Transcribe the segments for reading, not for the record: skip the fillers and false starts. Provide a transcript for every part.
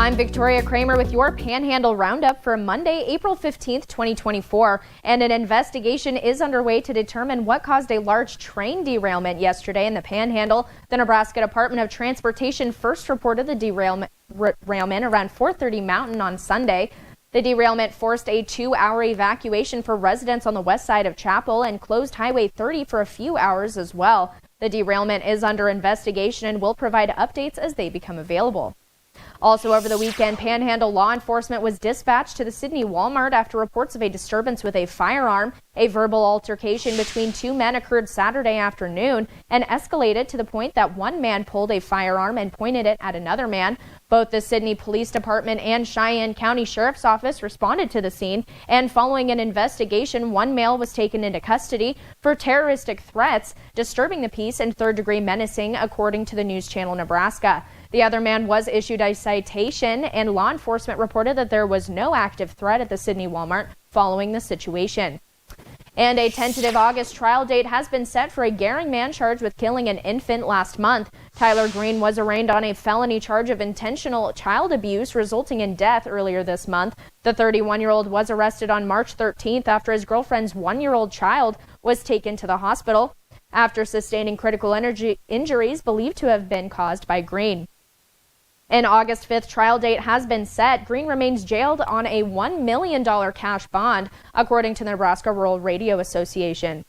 I'm Victoria Kramer with your Panhandle Roundup for Monday, April 15th, 2024. And an investigation is underway to determine what caused a large train derailment yesterday in the Panhandle. The Nebraska Department of Transportation first reported the derailment around 4:30 Mountain on Sunday. The derailment forced a 2-hour evacuation for residents on the west side of Chapel and closed Highway 30 for a few hours as well. The derailment is under investigation and will provide updates as they become available. Also over the weekend, Panhandle law enforcement was dispatched to the Sidney Walmart after reports of a disturbance with a firearm. A verbal altercation between two men occurred Saturday afternoon and escalated to the point that one man pulled a firearm and pointed it at another man. Both the Sidney Police Department and Cheyenne County Sheriff's Office responded to the scene, and following an investigation, one male was taken into custody for terroristic threats, disturbing the peace, and third-degree menacing, according to the News Channel Nebraska. The other man was issued a citation, and law enforcement reported that there was no active threat at the Sidney Walmart following the situation. And a tentative August trial date has been set for a Gering man charged with killing an infant last month. Tyler Green was arraigned on a felony charge of intentional child abuse resulting in death earlier this month. The 31-year-old was arrested on March 13th after his girlfriend's 1-year-old child was taken to the hospital after sustaining critical injuries believed to have been caused by Green. An August 5th trial date has been set. Green remains jailed on a $1 million cash bond, according to the Nebraska Rural Radio Association.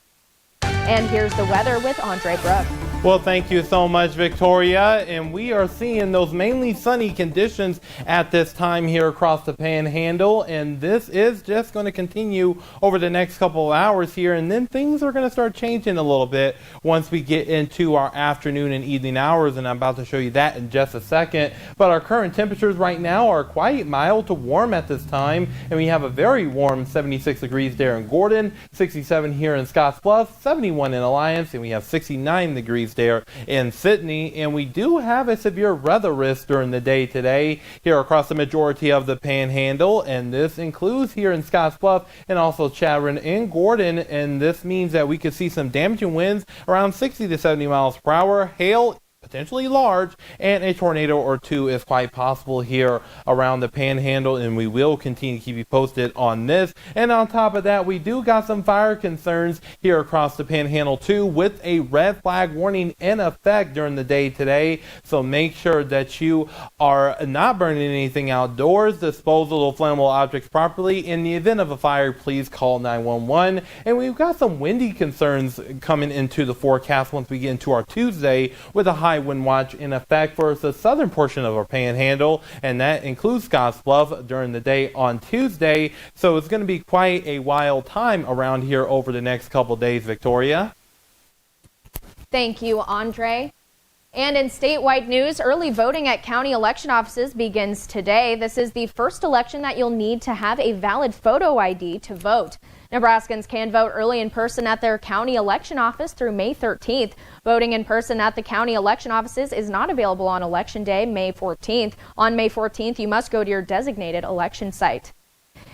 And here's the weather with Andre Brook. Well, thank you so much, Victoria. And we are seeing those mainly sunny conditions at this time here across the Panhandle. And this is just going to continue over the next couple of hours here. And then things are going to start changing a little bit once we get into our afternoon and evening hours. And I'm about to show you that in just a second. But our current temperatures right now are quite mild to warm at this time. And we have a very warm 76 degrees there in Gordon, 67 here in Scottsbluff, 71 in Alliance, and we have 69 degrees there in Sidney. And we do have a severe weather risk during the day today here across the majority of the Panhandle, and this includes here in Scottsbluff and also Chadron and Gordon. And this means that we could see some damaging winds around 60 to 70 miles per hour, hail potentially large, and a tornado or two is quite possible here around the Panhandle, and we will continue to keep you posted on this. And on top of that, we do got some fire concerns here across the Panhandle too, with a red flag warning in effect during the day today. So make sure that you are not burning anything outdoors, dispose of flammable objects properly. In the event of a fire, please call 911. And we've got some windy concerns coming into the forecast once we get into our Tuesday, with a high wind watch in effect for the southern portion of our Panhandle, and that includes Scottsbluff during the day on Tuesday. So it's going to be quite a wild time around here over the next couple days, Victoria. Thank you, Andre. And in statewide news, early voting at county election offices begins today. This is the first election that you'll need to have a valid photo ID to vote. Nebraskans can vote early in person at their county election office through May 13th. Voting in person at the county election offices is not available on Election Day, May 14th. On May 14th, you must go to your designated election site.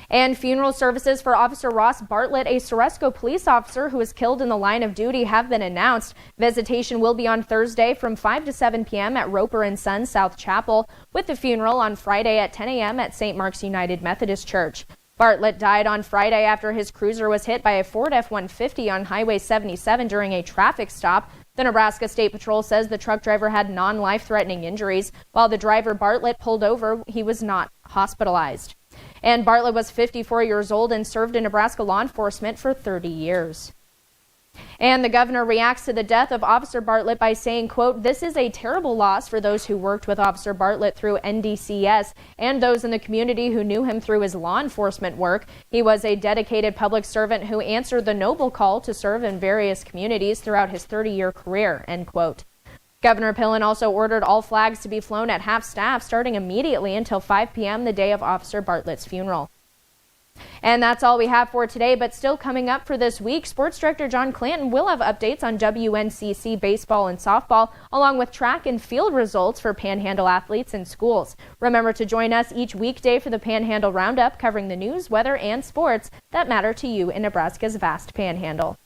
And funeral services for Officer Ross Bartlett, a Ceresco police officer who was killed in the line of duty, have been announced. Visitation will be on Thursday from 5 to 7 p.m. at Roper & Sons South Chapel, with the funeral on Friday at 10 a.m. at St. Mark's United Methodist Church. Bartlett died on Friday after his cruiser was hit by a Ford F-150 on Highway 77 during a traffic stop. The Nebraska State Patrol says the truck driver had non-life-threatening injuries. While the driver Bartlett pulled over, he was not hospitalized. And Bartlett was 54 years old and served in Nebraska law enforcement for 30 years. And the governor reacts to the death of Officer Bartlett by saying, quote, "This is a terrible loss for those who worked with Officer Bartlett through NDCS and those in the community who knew him through his law enforcement work. He was a dedicated public servant who answered the noble call to serve in various communities throughout his 30-year career," end quote. Governor Pillen also ordered all flags to be flown at half-staff starting immediately until 5 p.m. the day of Officer Bartlett's funeral. And that's all we have for today, but still coming up for this week, Sports Director John Clanton will have updates on WNCC baseball and softball, along with track and field results for Panhandle athletes and schools. Remember to join us each weekday for the Panhandle Roundup, covering the news, weather, and sports that matter to you in Nebraska's vast Panhandle.